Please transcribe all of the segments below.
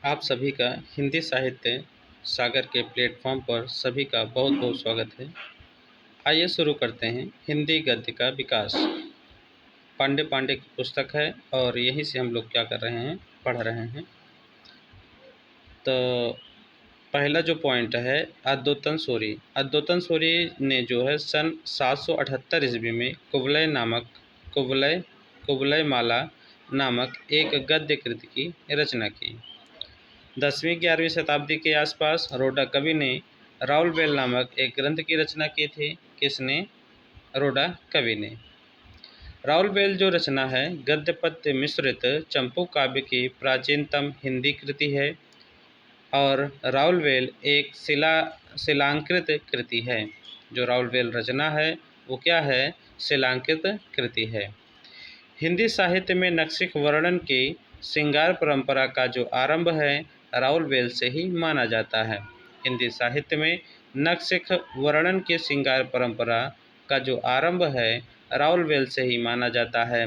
आप सभी का हिंदी साहित्य सागर के प्लेटफॉर्म पर सभी का बहुत बहुत स्वागत है। आइए शुरू करते हैं। हिंदी गद्य का विकास पांडे पांडे की पुस्तक है और यहीं से हम लोग क्या कर रहे हैं, पढ़ रहे हैं। तो पहला जो पॉइंट है, अद्योतन सूरी। अद्योतन सूरी ने जो है सन 778 ईस्वी में कुवलय माला नामक एक गद्य कृति की रचना की। 10वीं-11वीं शताब्दी के आसपास रोडा कवि ने राउलवेल नामक एक ग्रंथ की रचना की थी। किसने? रोडा कवि ने। राउलवेल जो रचना है गद्य पद्य मिश्रित चंपू काव्य की प्राचीनतम हिंदी कृति है और राउलवेल एक शिलांकृत कृति है। जो राउलवेल रचना है वो क्या है? शिलांकृत कृति है। हिंदी साहित्य में नक्शिक वर्णन की श्रृंगार परंपरा का जो आरंभ है राउलवेल से ही माना जाता है। हिंदी साहित्य में नक्शिक वर्णन की श्रृंगार परंपरा का जो आरंभ है राउलवेल से ही माना जाता है।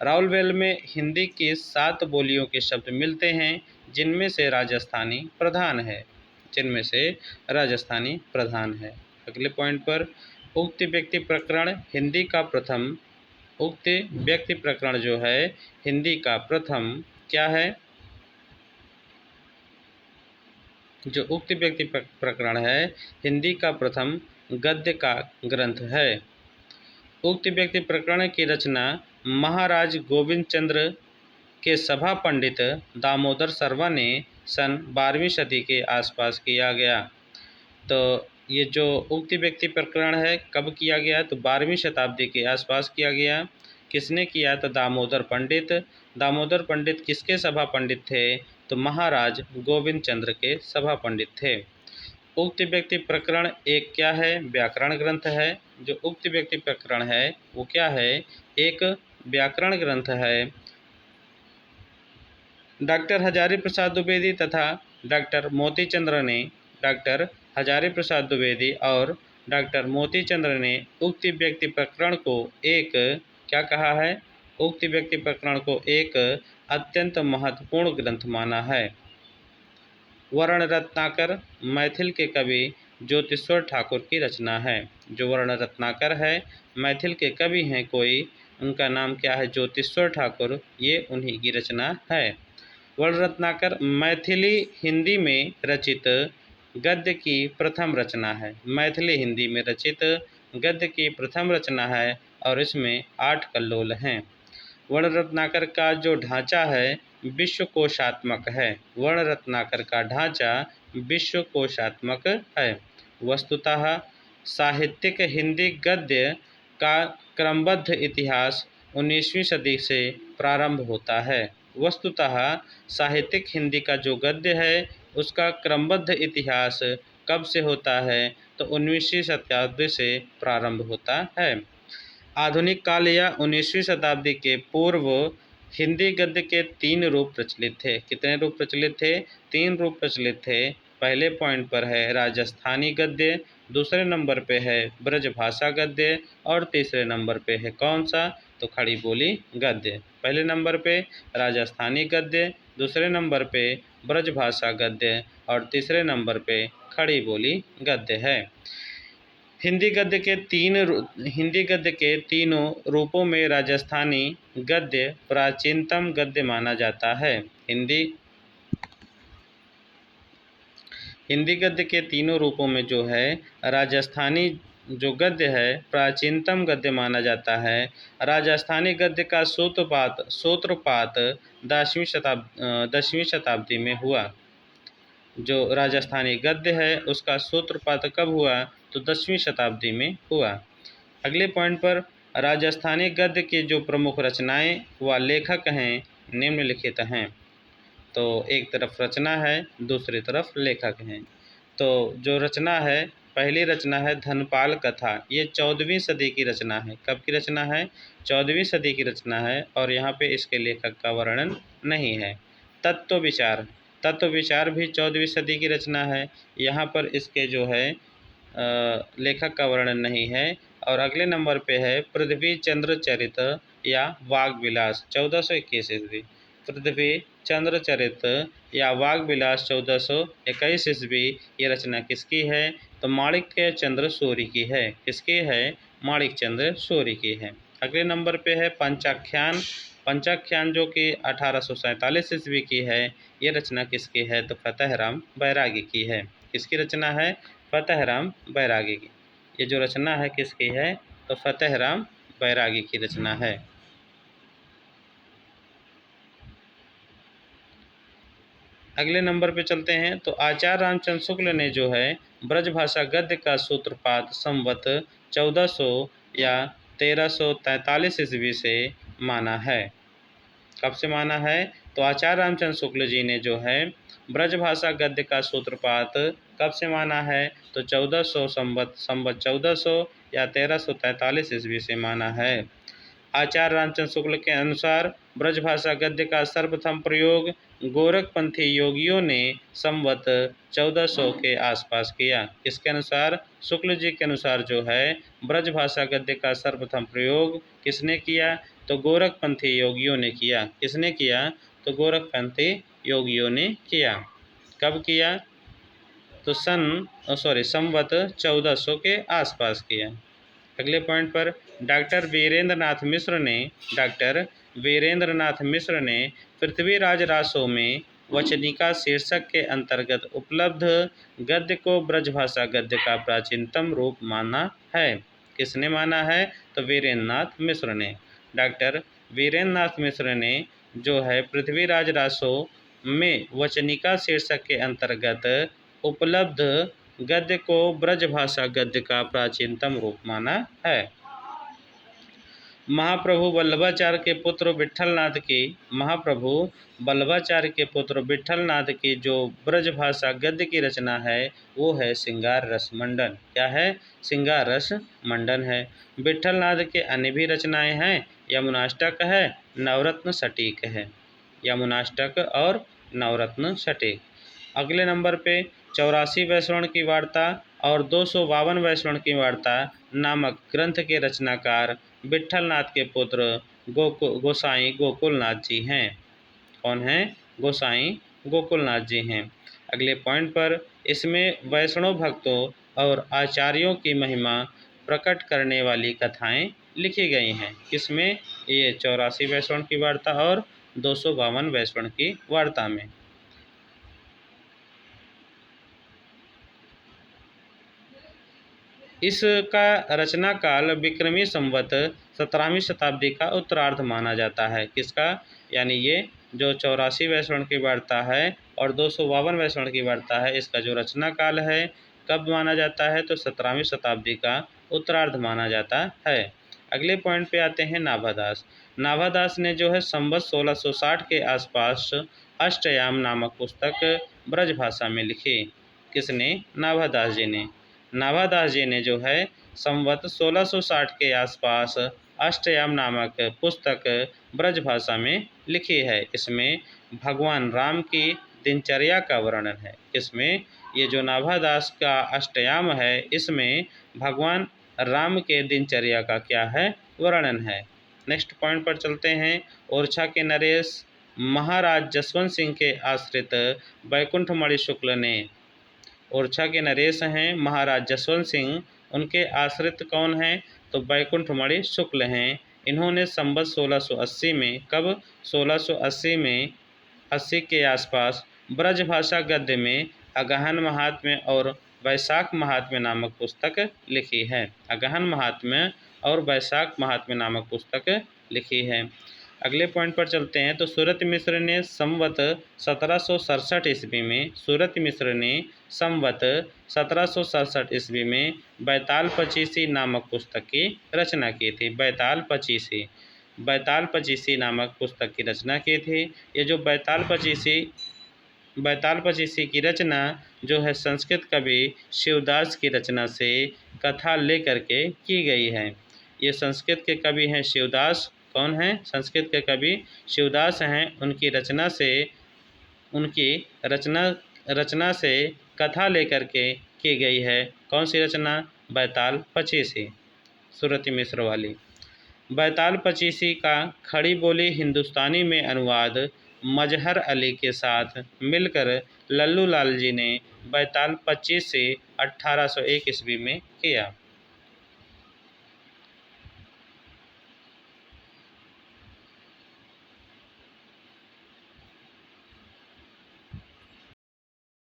राउलवेल में हिंदी की 7 बोलियों के शब्द मिलते हैं जिनमें से राजस्थानी प्रधान है। अगले पॉइंट पर उक्त व्यक्ति प्रकरण हिंदी का प्रथम। उक्त व्यक्ति प्रकरण जो है हिंदी का प्रथम क्या है? जो उक्त व्यक्ति प्रकरण है हिंदी का प्रथम गद्य का ग्रंथ है। उक्त व्यक्ति प्रकरण की रचना महाराज गोविंद चंद्र के सभा पंडित दामोदर सर्मा ने सन 12वीं सदी के आसपास किया गया। तो ये जो उक्त व्यक्ति प्रकरण है कब किया गया? तो 12वीं शताब्दी के आसपास किया गया। किसने किया? तो दामोदर पंडित। दामोदर पंडित किसके सभा पंडित थे? तो महाराज गोविंद चंद्र के सभा पंडित थे। उक्त व्यक्ति प्रकरण एक क्या है? व्याकरण ग्रंथ है। जो उक्त व्यक्ति प्रकरण है वो क्या है? एक व्याकरण ग्रंथ है। डॉक्टर हजारी प्रसाद द्विवेदी तथा डॉक्टर हजारी प्रसाद द्विवेदी और डॉक्टर मोतीचंद्र ने उक्त व्यक्ति प्रकरण को एक क्या कहा है? उक्त व्यक्ति प्रकरण को एक अत्यंत महत्वपूर्ण ग्रंथ माना है। वर्ण रत्नाकर मैथिल के कवि ज्योतिश्वर ठाकुर की रचना है। जो वर्ण रत्नाकर है मैथिल के कवि हैं कोई, उनका नाम क्या है? ज्योतिश्वर ठाकुर। ये उन्हीं की रचना है। वर्ण रत्नाकर मैथिली हिंदी में रचित गद्य की प्रथम रचना है। मैथिली हिंदी में रचित गद्य की प्रथम रचना है और इसमें 8 कल्लोल हैं। वर्ण रत्नाकर का जो ढांचा है विश्वकोशात्मक है। वर्ण रत्नाकर का ढांचा विश्वकोशात्मक है। वस्तुतः साहित्यिक हिंदी गद्य का क्रमबद्ध इतिहास 19वीं सदी से प्रारंभ होता है। वस्तुतः साहित्यिक हिंदी का जो गद्य है उसका क्रमबद्ध इतिहास कब से होता है? तो 19वीं शताब्दी से प्रारंभ होता है। आधुनिक काल या 19वीं शताब्दी के पूर्व हिंदी गद्य के 3 रूप प्रचलित थे। कितने रूप प्रचलित थे? 3 रूप प्रचलित थे। पहले पॉइंट पर है राजस्थानी गद्य, दूसरे नंबर पे है ब्रजभाषा गद्य और तीसरे नंबर पे है कौन सा? तो खड़ी बोली गद्य। पहले नंबर पे राजस्थानी गद्य, दूसरे नंबर पे ब्रजभाषा गद्य और तीसरे नंबर पे खड़ी बोली गद्य है। हिंदी गद्य के तीनों रूपों में राजस्थानी गद्य प्राचीनतम गद्य माना जाता है। हिंदी गद्य के तीनों रूपों में जो है राजस्थानी जो गद्य है प्राचीनतम गद्य माना जाता है। राजस्थानी गद्य का सूत्रपात 10वीं शताब्दी में हुआ। जो राजस्थानी गद्य है उसका सूत्रपात कब हुआ? तो 10वीं शताब्दी में हुआ। अगले पॉइंट पर राजस्थानी गद्य की जो प्रमुख रचनाएं व लेखक हैं निम्नलिखित हैं। तो एक तरफ रचना है, दूसरी तरफ लेखक हैं। तो जो रचना है पहली रचना है धनपाल कथा। ये 14वीं सदी की रचना है। कब की रचना है? 14वीं सदी की रचना है और यहाँ पे इसके लेखक का वर्णन नहीं है। तत्व विचार भी 14वीं सदी की रचना है। यहाँ पर इसके जो है लेखक का वर्णन नहीं है। और अगले नंबर पे है पृथ्वी चंद्र चरित या वाग विलास 1421 ईस्वी। पृथ्वी चंद्र चरित या वाग विलास 1421 ईस्वी, ये रचना किसकी है? तो माणिक्य चंद्र सूरी की है। किसकी है? माणिक चंद्र सूरी की है। अगले नंबर पे है पंचाख्यान। पंचाख्यान जो कि 1847 ईस्वी की है, ये रचना किसकी है? तो फतेहराम बैरागी की है। किसकी रचना है? फतेहराम बैरागी की। ये जो रचना है किसकी है? तो फतेहराम बैरागी की रचना है। अगले नंबर पे चलते हैं। तो आचार्य रामचंद्र शुक्ल ने जो है ब्रजभाषा गद्य का सूत्रपात संवत 1400 या 1343 ईस्वी से माना है। कब से माना है? तो आचार्य रामचंद्र शुक्ल जी ने जो है ब्रजभाषा गद्य का सूत्रपात कब से माना है? तो 1400 संवत 1400 या 1343 ईस्वी से माना है। आचार्य रामचंद्र शुक्ल के अनुसार ब्रजभाषा गद्य का सर्वप्रथम प्रयोग गोरखपंथी योगियों ने संवत 1400 के आसपास किया। किसके अनुसार? शुक्ल जी के अनुसार जो है ब्रजभाषा गद्य का सर्वप्रथम प्रयोग किसने किया? तो गोरखपंथी योगियों ने किया। किसने किया? तो गोरखपंथी योगियों ने किया। कब किया? तो संवत 1400 के आसपास किया। अगले पॉइंट पर डॉक्टर वीरेंद्र नाथ मिश्र ने पृथ्वीराज रासो में वचनिका शीर्षक के अंतर्गत उपलब्ध गद्य को ब्रजभाषा गद्य का प्राचीनतम रूप माना है। किसने माना है? तो वीरेंद्र नाथ मिश्र ने। डॉक्टर वीरेंद्र नाथ मिश्र ने जो है पृथ्वीराज रासो में वचनिका शीर्षक के अंतर्गत उपलब्ध गद्य को ब्रजभाषा गद्य का प्राचीनतम रूप माना है। महाप्रभु वल्लभाचार्य के पुत्र विट्ठलनाथ की जो ब्रजभाषा गद्य की रचना है वो है श्रृंगार रस मंडन। क्या है? श्रृंगार रस मंडन है। विट्ठलनाथ के अन्य भी रचनाएं हैं। यमुनाष्टक है, नवरत्न सटीक है। यमुनाष्टक और नवरत्न सटीक। अगले नंबर पे 84 वैष्णव की वार्ता और 252 वैष्णव की वार्ता नामक ग्रंथ के रचनाकार विट्ठलनाथ के पुत्र गोसाई गोकुलनाथ जी हैं। कौन हैं? गोसाई गोकुलनाथ जी हैं। अगले पॉइंट पर इसमें वैष्णव भक्तों और आचार्यों की महिमा प्रकट करने वाली कथाएं लिखी गई हैं। किसमें? ये 84 वैष्णव की वार्ता और 252 वैष्णव की वार्ता में। इसका रचना काल विक्रमी संवत 17वीं शताब्दी का उत्तरार्ध माना जाता है। किसका? यानी ये जो 84 वैष्णव की वार्ता है और 252 वैष्णव की वार्ता है, इसका जो रचना काल है कब माना जाता है? तो 17वीं शताब्दी का उत्तरार्ध माना जाता है। अगले पॉइंट पे आते हैं नाभादास। नाभादास ने जो है संवत 1660 के आसपास अष्टयाम नामक पुस्तक ब्रजभाषा में लिखी। किसने? नाभादास जी ने। नाभादास जी ने जो है संवत 1660 के आसपास अष्टयाम नामक पुस्तक ब्रजभाषा में लिखी है। इसमें भगवान राम की दिनचर्या का वर्णन है। इसमें ये जो नाभादास का अष्टयाम है, इसमें भगवान राम के दिनचर्या का क्या है? वर्णन है। नेक्स्ट पॉइंट पर चलते हैं। ओरछा के नरेश महाराज जसवंत सिंह के आश्रित वैकुंठमणि शुक्ल ने। ओरछा के नरेश हैं महाराज जसवंत सिंह, उनके आश्रित कौन हैं? तो वैकुंठमणि शुक्ल हैं। इन्होंने संवत 1680 में, कब? 1680 में 80 के आसपास ब्रजभाषा गद्य में अगहन महात्म्य और वैशाख महात्म्य नामक पुस्तक लिखी है। अगहन महात्म्य और वैशाख महात्म्य नामक पुस्तक लिखी है। अगले पॉइंट पर चलते हैं। तो सूरत मिश्र ने संवत 1767 ईस्वी में बैताल पचीसी नामक पुस्तक की रचना की थी। बैताल पचीसी नामक पुस्तक की रचना की थी। ये जो बैताल पचीसी की रचना जो है संस्कृत कवि शिवदास की रचना से कथा लेकर के की गई है। ये संस्कृत के कवि हैं शिवदास। कौन हैं? संस्कृत के कवि शिवदास हैं। उनकी रचना से कथा लेकर के की गई है। कौन सी रचना? बैताल पचीसी, सूरती मिश्र वाली। बैताल पचीसी का खड़ी बोली हिंदुस्तानी में अनुवाद मजहर अली के साथ मिलकर लल्लू लाल जी ने बैताल 25 से 1801 ईस्वी में किया।